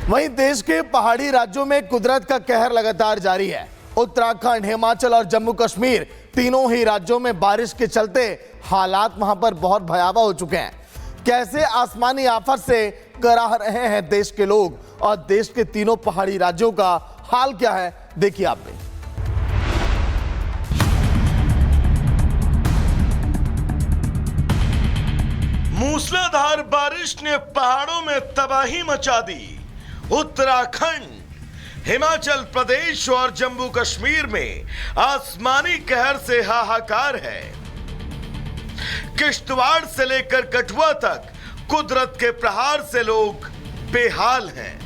वहीं देश के पहाड़ी राज्यों में कुदरत का कहर लगातार जारी है। उत्तराखंड, हिमाचल और जम्मू कश्मीर तीनों ही राज्यों में बारिश के चलते हालात वहां पर बहुत भयावह हो चुके हैं। कैसे आसमानी आफत से कराह रहे हैं देश के लोग और देश के तीनों पहाड़ी राज्यों का हाल क्या है, देखिए आप भी। मूसलाधार बारिश ने पहाड़ों में तबाही मचा दी। उत्तराखंड, हिमाचल प्रदेश और जम्मू कश्मीर में आसमानी कहर से हाहाकार है। किश्तवाड़ से लेकर कठुआ तक कुदरत के प्रहार से लोग बेहाल हैं।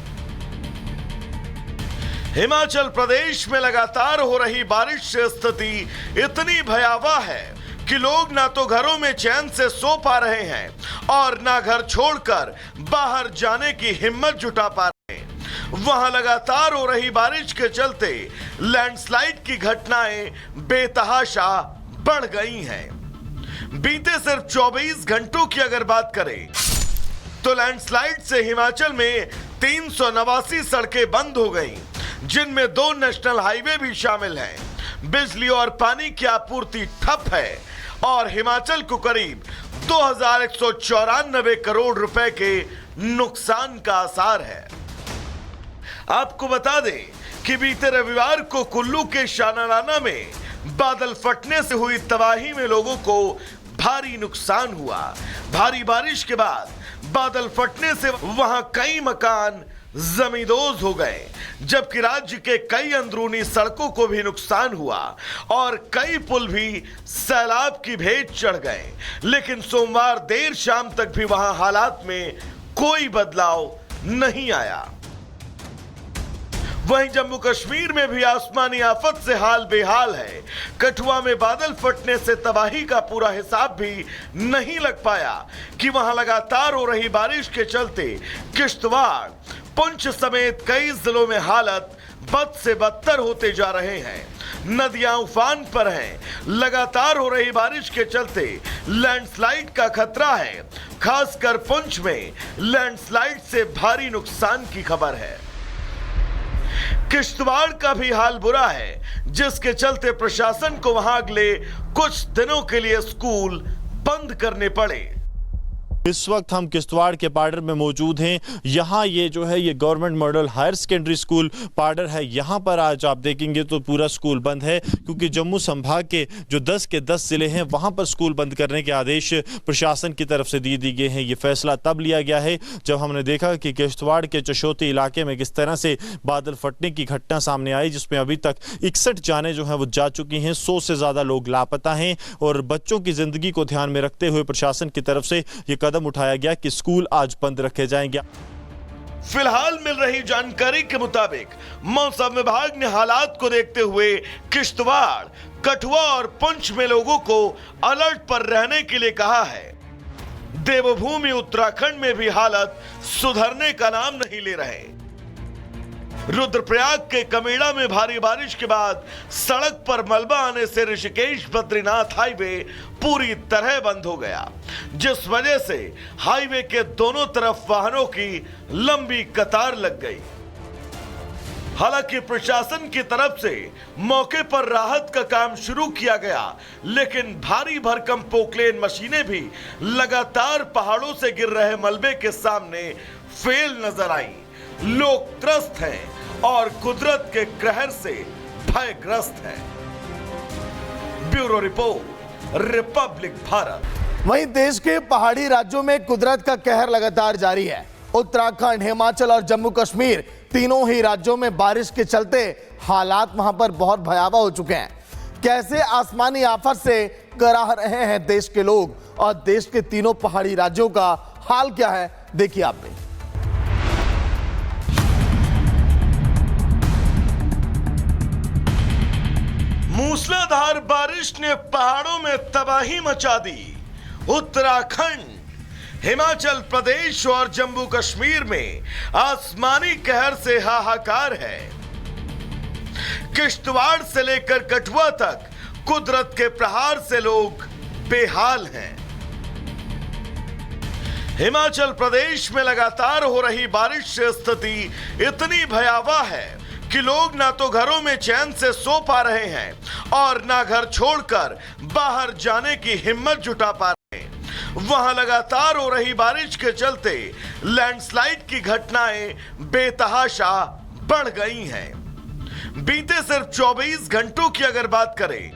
हिमाचल प्रदेश में लगातार हो रही बारिश से स्थिति इतनी भयावह है कि लोग ना तो घरों में चैन से सो पा रहे हैं और ना घर छोड़कर बाहर जाने की हिम्मत जुटा पा रहे हैं। वहां लगातार हो रही बारिश के चलते लैंडस्लाइड की घटनाएं बेतहाशा बढ़ गई हैं। बीते सिर्फ 24 घंटों की अगर बात करें तो लैंडस्लाइड से हिमाचल में 389 सड़कें बंद हो गईं, जिनमें 2 नेशनल हाईवे भी शामिल हैं। बिजली और पानी की आपूर्ति ठप है और हिमाचल को करीब 2194 करोड़ रुपए के नुकसान का आसार है। आपको बता दें कि बीते रविवार को कुल्लू के शानालाना में बादल फटने से हुई तबाही में लोगों को भारी नुकसान हुआ। भारी बारिश के बाद बादल फटने से वहां कई मकान जमींदोज हो गए, जबकि राज्य के कई अंदरूनी सड़कों को भी नुकसान हुआ और कई पुल भी सैलाब की भेंट चढ़ गए। लेकिन सोमवार देर शाम तक भी वहां हालात में कोई बदलाव नहीं आया। वहीं जम्मू कश्मीर में भी आसमानी आफत से हाल बेहाल है। कठुआ में बादल फटने से तबाही का पूरा हिसाब भी नहीं लग पाया कि वहां लगातार हो रही बारिश के चलते किश्तवाड़, पुंछ समेत कई जिलों में हालत बद से बदतर होते जा रहे हैं। नदियां उफान पर हैं। लगातार हो रही बारिश के चलते लैंडस्लाइड का खतरा है। खासकर पुंछ में लैंडस्लाइड से भारी नुकसान की खबर है। किश्तवाड़ का भी हाल बुरा है, जिसके चलते प्रशासन को वहां अगले कुछ दिनों के लिए स्कूल बंद करने पड़े। इस वक्त हम किश्तवाड़ के पाडर में मौजूद हैं। यहाँ ये जो है ये government model higher secondary school Padar है। यहाँ पर आज आप देखेंगे तो पूरा स्कूल बंद है, क्योंकि जम्मू संभाग के जो 10 के 10 जिले हैं वहाँ पर स्कूल बंद करने के आदेश प्रशासन की तरफ से दिए गए हैं। ये फैसला तब लिया गया है जब हमने देखा कि किश्तवाड़ के चशोती इलाके में किस तरह से बादल फटने की घटना सामने आई, जिसमें अभी तक 61 जानें जो हैं वो जा चुकी हैं। 100 से ज़्यादा लोग लापता हैं और बच्चों की ज़िंदगी को ध्यान में रखते हुए प्रशासन की तरफ से ये कदम उठाया गया कि स्कूल आज बंद रखे जाएंगे। फिलहाल मिल रही जानकारी के मुताबिक मौसम विभाग ने हालात को देखते हुए किश्तवाड़, कठुआ और पुंछ में लोगों को अलर्ट पर रहने के लिए कहा है। देवभूमि उत्तराखंड में भी हालत सुधरने का नाम नहीं ले रहे। रुद्रप्रयाग के कमेड़ा में भारी बारिश के बाद सड़क पर मलबा आने से ऋषिकेश बद्रीनाथ हाईवे पूरी तरह बंद हो गया, जिस वजह से हाईवे के दोनों तरफ वाहनों की लंबी कतार लग गई। हालांकि प्रशासन की तरफ से मौके पर राहत का काम शुरू किया गया, लेकिन भारी भरकम पोकलेन मशीनें भी लगातार पहाड़ों से गिर रहे मलबे के सामने फेल नजर आई। लोग त्रस्त हैं और कुदरत के कहर से भयग्रस्त हैं। Bureau report, Republic Bharat. वहीं देश के पहाड़ी राज्यों में कुदरत का कहर लगातार जारी है। उत्तराखंड, हिमाचल और जम्मू कश्मीर तीनों ही राज्यों में बारिश के चलते हालात वहां पर बहुत भयावह हो चुके हैं। कैसे आसमानी आफत से कराह रहे हैं देश के लोग और देश के तीनों पहाड़ी राज्यों का हाल क्या है, देखिए आप भी। मूसलाधार बारिश ने पहाड़ों में तबाही मचा दी। उत्तराखंड, हिमाचल प्रदेश और जम्मू कश्मीर में आसमानी कहर से हाहाकार है। किश्तवाड़ से लेकर कठुआ तक कुदरत के प्रहार से लोग बेहाल हैं। हिमाचल प्रदेश में लगातार हो रही बारिश से स्थिति इतनी भयावह है कि लोग ना तो घरों में चैन से सो पा रहे हैं और ना घर छोड़कर बाहर जाने की हिम्मत जुटा पा रहे हैं। वहां लगातार हो रही बारिश के चलते लैंडस्लाइड की घटनाएं बेतहाशा बढ़ गई हैं। बीते सिर्फ 24 घंटों की अगर बात करें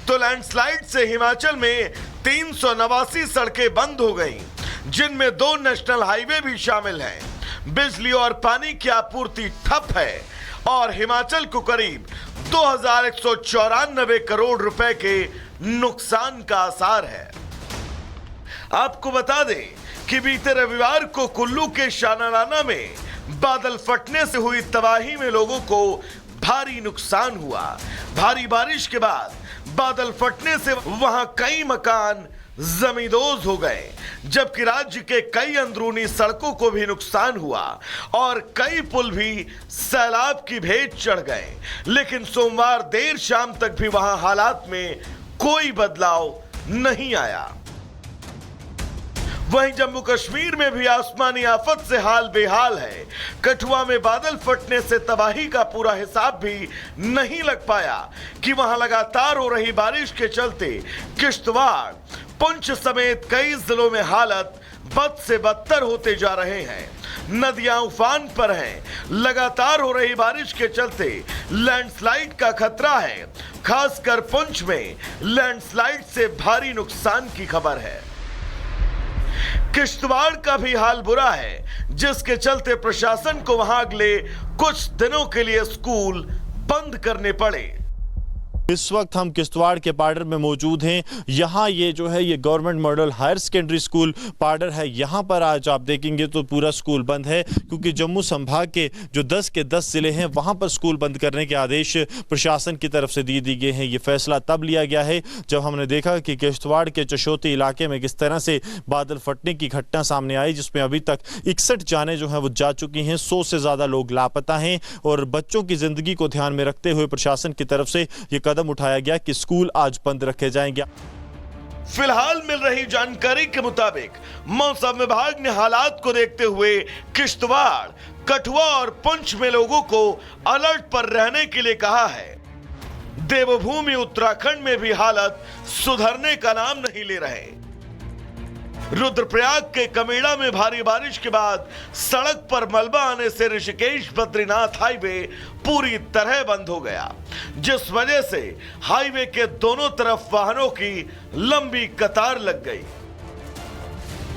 तो लैंडस्लाइड से हिमाचल में 389 सड़कें बंद हो गईं, जिनमें 2 नेशनल हाईवे भी शामिल हैं। बिजली और पानी की आपूर्ति ठप है और हिमाचल को करीब 2194 करोड़ रुपए के नुकसान का आसार है। आपको बता दें कि बीते रविवार को कुल्लू के शानालाना में बादल फटने से हुई तबाही में लोगों को भारी नुकसान हुआ। भारी बारिश के बाद बादल फटने से वहां कई मकान जमींदोज हो गए, जबकि राज्य के कई अंदरूनी सड़कों को भी नुकसान हुआ और कई पुल भी सैलाब की भेंट चढ़ गए। लेकिन सोमवार देर शाम तक भी वहां हालात में कोई बदलाव नहीं आया। वहीं जम्मू कश्मीर में भी आसमानी आफत से हाल बेहाल है। कठुआ में बादल फटने से तबाही का पूरा हिसाब भी नहीं लग पाया कि वहां लगातार हो रही बारिश के चलते किश्तवाड़, पुंछ समेत कई जिलों में हालत बद से बदतर होते जा रहे हैं। नदियां उफान पर हैं। लगातार हो रही बारिश के चलते लैंडस्लाइड का खतरा है। खासकर पुंछ में लैंडस्लाइड से भारी नुकसान की खबर है। किश्तवाड़ का भी हाल बुरा है, जिसके चलते प्रशासन को वहां अगले कुछ दिनों के लिए स्कूल बंद करने पड़े। इस वक्त हम किश्तवाड़ के पाडर में मौजूद हैं। यहाँ ये जो है ये government model higher secondary school Padar है। यहाँ पर आज आप देखेंगे तो पूरा स्कूल बंद है, क्योंकि जम्मू संभाग के जो 10 के 10 जिले हैं वहाँ पर स्कूल बंद करने के आदेश प्रशासन की तरफ से दिए गए हैं। ये फैसला तब लिया गया है जब हमने देखा कि किश्तवाड़ के चशोती इलाके में किस तरह से बादल फटने की घटना सामने आई, जिसमें अभी तक 61 जानें जो हैं वो जा चुकी हैं। 100 से ज़्यादा लोग लापता हैं और बच्चों की ज़िंदगी को ध्यान में रखते हुए प्रशासन की तरफ से ये कदम उठाया गया कि स्कूल आज बंद रखे जाएंगे। फिलहाल मिल रही जानकारी के मुताबिक मौसम विभाग ने हालात को देखते हुए किश्तवाड़, कठुआ और पुंछ में लोगों को अलर्ट पर रहने के लिए कहा है। देवभूमि उत्तराखंड में भी हालत सुधरने का नाम नहीं ले रहे। रुद्रप्रयाग के कमेड़ा में भारी बारिश के बाद सड़क पर मलबा आने से ऋषिकेश बद्रीनाथ हाईवे पूरी तरह बंद हो गया, जिस वजह से हाईवे के दोनों तरफ वाहनों की लंबी कतार लग गई।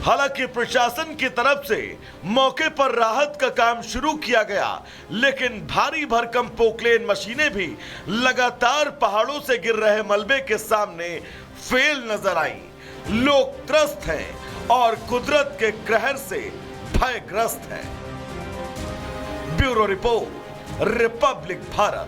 हालांकि प्रशासन की तरफ से मौके पर राहत का काम शुरू किया गया, लेकिन भारी भरकम पोकलेन मशीनें भी लगातार पहाड़ों से गिर रहे मलबे के सामने फेल नजर आई। लोग त्रस्त हैं और कुदरत के कहर से भयग्रस्त हैं। Bureau report, Republic Bharat.